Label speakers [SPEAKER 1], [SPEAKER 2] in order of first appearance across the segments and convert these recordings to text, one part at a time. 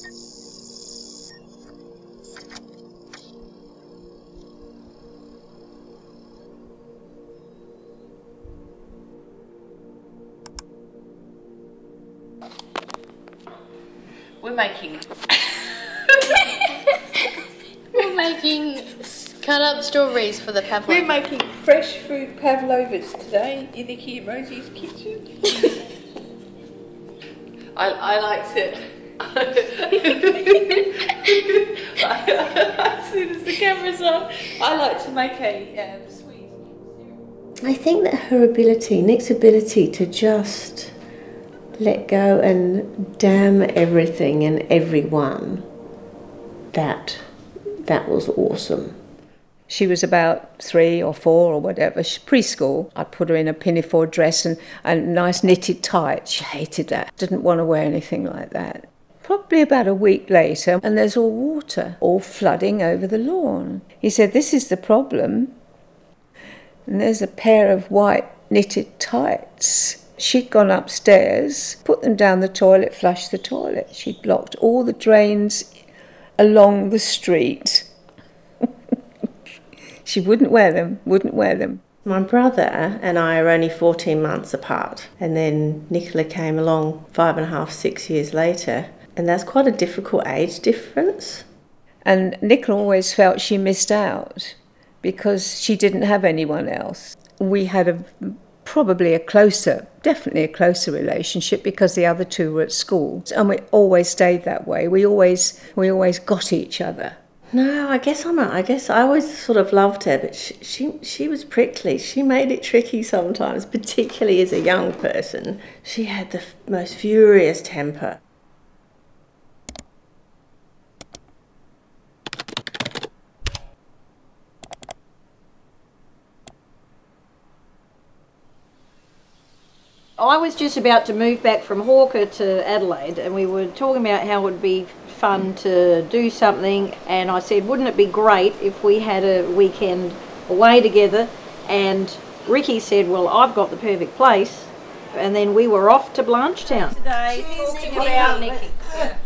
[SPEAKER 1] We're making cut up strawberries for the pavlova.
[SPEAKER 2] We're making fresh fruit pavlovas today in Nicky and Rosie's kitchen. I like to. As soon as the camera's on, I like to make a sweet.
[SPEAKER 3] I think that her ability, Nick's ability to just let go and damn everything and everyone, that was awesome. She was about 3 or 4 or whatever, preschool. I put her in a pinafore dress and a nice knitted tight. She hated that, didn't want to wear anything like that. Probably about a week later, and there's all water, all flooding over the lawn. He said, "This is the problem." And there's a pair of white knitted tights. She'd gone upstairs, put them down the toilet, flushed the toilet. She'd blocked all the drains along the street. She wouldn't wear them. My brother and I are only 14 months apart, and then Nichola came along 5.5, 6 years later, and that's quite a difficult age difference. And Nichola always felt she missed out because she didn't have anyone else. We had definitely a closer relationship because the other two were at school, and we always stayed that way. We always got each other. No, I guess I always sort of loved her, but she was prickly. She made it tricky sometimes, particularly as a young person. She had the most furious temper.
[SPEAKER 4] I was just about to move back from Hawker to Adelaide, and we were talking about how it would be fun to do something, and I said, wouldn't it be great if we had a weekend away together? And Ricky said, well, I've got the perfect place. And then we were off to Blanchetown today, talking about Nicky. Yeah.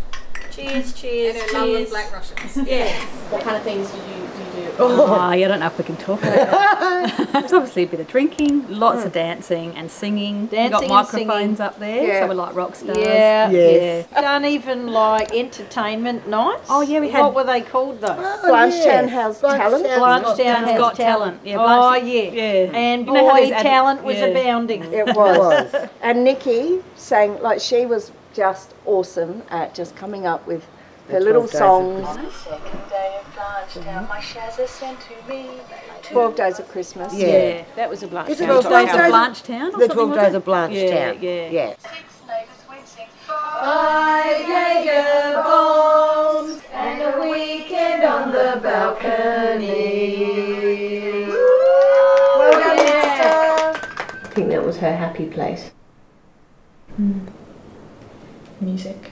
[SPEAKER 4] Cheers, cheers, and her cheers. Black Russians. Yeah.
[SPEAKER 1] What kind of things did you do?
[SPEAKER 5] Oh, I don't know if we can talk about that. There's obviously a bit of drinking, lots of dancing and singing. We've got microphones up there, so we're like rock stars.
[SPEAKER 4] Yeah, yes. Done even like entertainment nights.
[SPEAKER 5] Oh yeah, we had.
[SPEAKER 4] What were they called though?
[SPEAKER 3] Blanchetown House Talent.
[SPEAKER 4] Blanchetown House
[SPEAKER 5] Got Talent. Yeah,
[SPEAKER 4] oh yeah. And boy, talent was abounding.
[SPEAKER 3] It was. And Nicky sang, like, she was just awesome at just coming up with her little songs.
[SPEAKER 6] On the second day of Blanchetown, my shares are sent to me.
[SPEAKER 3] 12 Days of Christmas.
[SPEAKER 4] Yeah, that was a Blanchetown.
[SPEAKER 5] Is it 12 Days of Blanchetown?
[SPEAKER 3] The 12 Days of Blanchetown.
[SPEAKER 5] Yeah.
[SPEAKER 6] 6 neighbours would sing
[SPEAKER 4] 5 Jaeger bombs and a weekend on the balcony.
[SPEAKER 3] Well done, Esther. I think that was her happy place.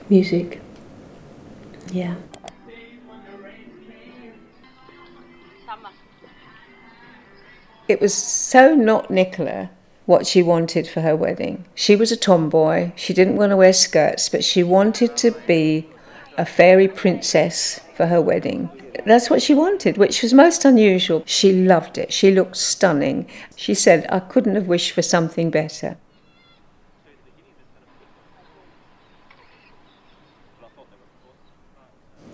[SPEAKER 3] Music. Yeah. It was so not Nichola what she wanted for her wedding. She was a tomboy. She didn't want to wear skirts, but she wanted to be a fairy princess for her wedding. That's what she wanted, which was most unusual. She loved it. She looked stunning. She said, I couldn't have wished for something better.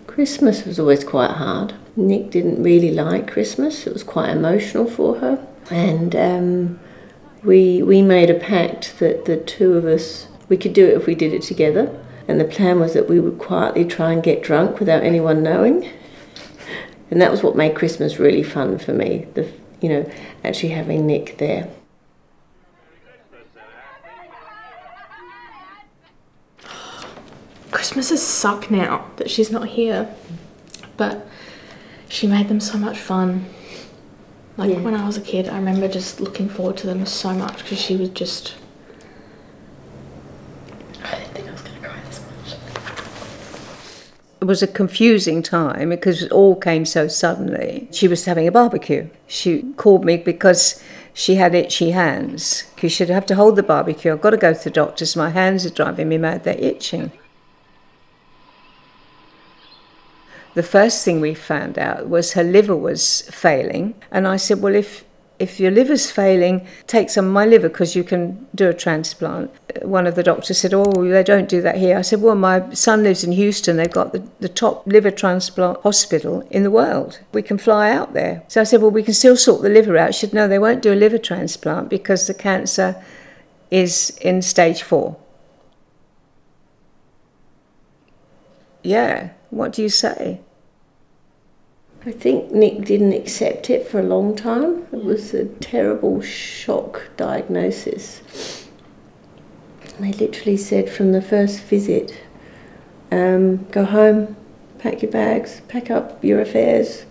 [SPEAKER 3] Christmas was always quite hard. Nick didn't really like Christmas. It was quite emotional for her. And we made a pact that the two of us, we could do it if we did it together. And the plan was that we would quietly try and get drunk without anyone knowing. And that was what made Christmas really fun for me, actually having Nick there.
[SPEAKER 7] Christmases suck now that she's not here, but she made them so much fun. When I was a kid, I remember just looking forward to them so much because she was just... I didn't think I was going to cry this much.
[SPEAKER 3] It was a confusing time because it all came so suddenly. She was having a barbecue. She called me because she had itchy hands. Because she'd have to hold the barbecue. I've got to go to the doctors. My hands are driving me mad. They're itching.
[SPEAKER 8] the first thing we found out was her liver was failing. And I said, well, if your liver's failing, take some of my liver because you can do a transplant. One of the doctors said, oh, they don't do that here. I said, well, my son lives in Houston. They've got the top liver transplant hospital in the world. We can fly out there. So I said, well, we can still sort the liver out. She said, no, they won't do a liver transplant because the cancer is in stage 4. Yeah, what do you say?
[SPEAKER 3] I think Nick didn't accept it for a long time. It was a terrible shock diagnosis. They literally said from the first visit, go home, pack your bags, pack up your affairs.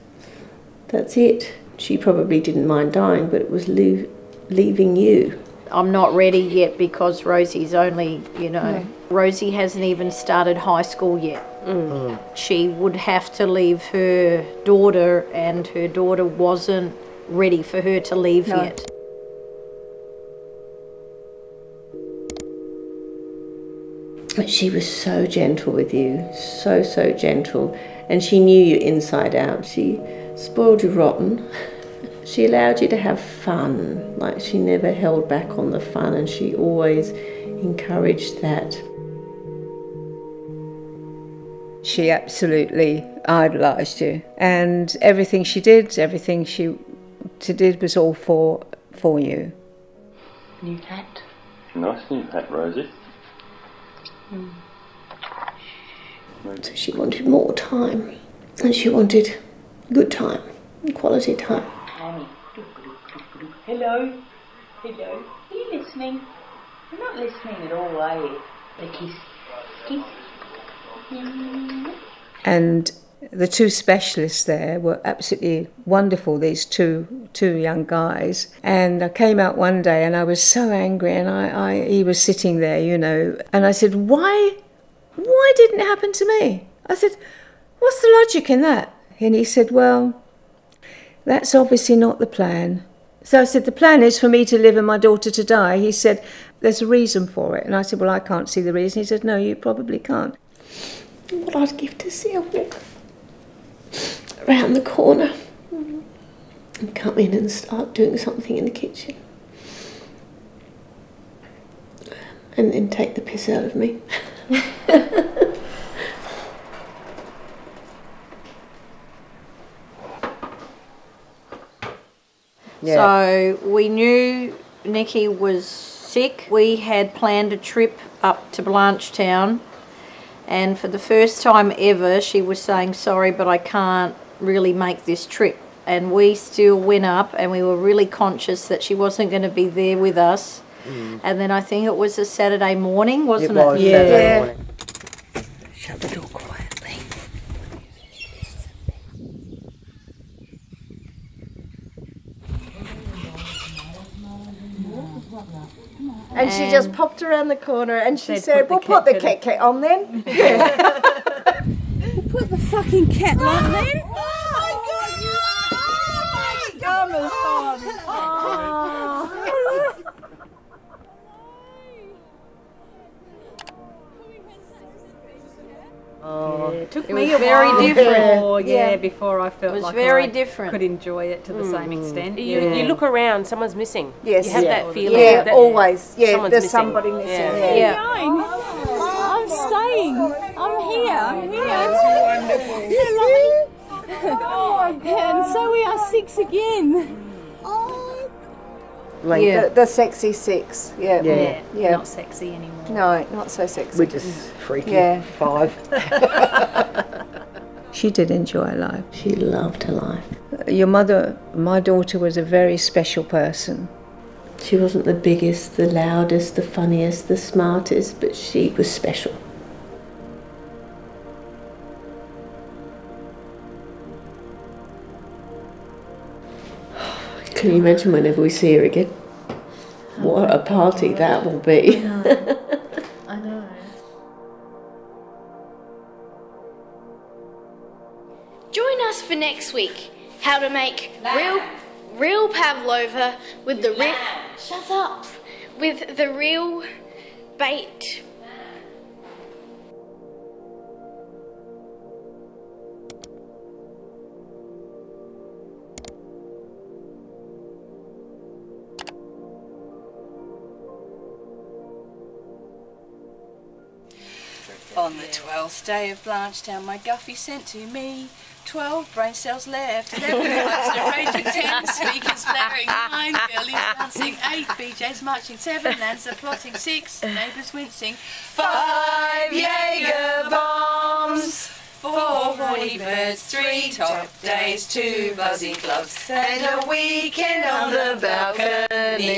[SPEAKER 3] That's it. She probably didn't mind dying, but it was leaving you.
[SPEAKER 4] I'm not ready yet because Rosie's only, Rosie hasn't even started high school yet. She would have to leave her daughter, and her daughter wasn't ready for her to leave yet.
[SPEAKER 3] But she was so gentle with you, so gentle, and she knew you inside out. She spoiled you rotten. She allowed you to have fun, like she never held back on the fun, and she always encouraged that.
[SPEAKER 8] She absolutely idolised you, and everything she did was all for you.
[SPEAKER 1] New hat.
[SPEAKER 9] Nice new hat, Rosie.
[SPEAKER 3] So she wanted more time, and she wanted good time, quality time.
[SPEAKER 2] Hello? Hello? Are you listening? You're not listening at all, are you? A kiss. Kiss.
[SPEAKER 8] And the 2 specialists there were absolutely wonderful, these two young guys. And I came out one day and I was so angry, and he was sitting there, and I said, why didn't it happen to me? I said, what's the logic in that? And he said, well, that's obviously not the plan. So I said, the plan is for me to live and my daughter to die. He said, there's a reason for it. And I said, well, I can't see the reason. He said, no, you probably can't.
[SPEAKER 3] What I'd give to see her walk around the corner and come in and start doing something in the kitchen, and then take the piss out of me.
[SPEAKER 4] So we knew Nicky was sick. We had planned a trip up to Blanchetown, and for the first time ever she was saying, sorry, but I can't really make this trip. And we still went up, and we were really conscious that she wasn't going to be there with us. And then I think it was a Saturday morning, wasn't it?
[SPEAKER 10] Was Saturday morning.
[SPEAKER 3] Shut the door quietly.
[SPEAKER 10] And she just popped around the corner and she said, we'll put the cat on then.
[SPEAKER 11] Put the fucking cat light then.
[SPEAKER 5] It took me a while before I felt like
[SPEAKER 4] very
[SPEAKER 5] I
[SPEAKER 4] different.
[SPEAKER 5] could enjoy it to the same extent.
[SPEAKER 12] You look around, someone's missing.
[SPEAKER 10] Yes.
[SPEAKER 12] You have that feeling.
[SPEAKER 10] Yeah,
[SPEAKER 12] that
[SPEAKER 10] always. Yeah,
[SPEAKER 12] someone's
[SPEAKER 10] there's
[SPEAKER 12] missing.
[SPEAKER 10] somebody missing.
[SPEAKER 11] Yeah. I'm staying. I'm here. I'm here. And so we are 6 again.
[SPEAKER 10] The sexy 6. Yeah.
[SPEAKER 5] Not sexy anymore.
[SPEAKER 10] No, not so sexy.
[SPEAKER 13] We're just freaky. 5.
[SPEAKER 8] She did enjoy life.
[SPEAKER 3] She loved her life.
[SPEAKER 8] Your mother, my daughter, was a very special person.
[SPEAKER 3] She wasn't the biggest, the loudest, the funniest, the smartest, but she was special. Can you imagine whenever we see her again? What a party that will be.
[SPEAKER 7] I know.
[SPEAKER 1] Join us for next week. How to make real pavlova with the real... Shut up! With the real bait.
[SPEAKER 14] On the 12th day of Blanchetown, my Guffy sent to me 12 brain cells left, 11 hearts narrating 10, speakers blaring 9, Billy's dancing 8, BJ's marching 7, Lanza plotting 6, neighbours wincing 5 Jaeger bombs, 4 horny birds, 3 top days, 2 buzzy clubs, and a weekend on the balcony.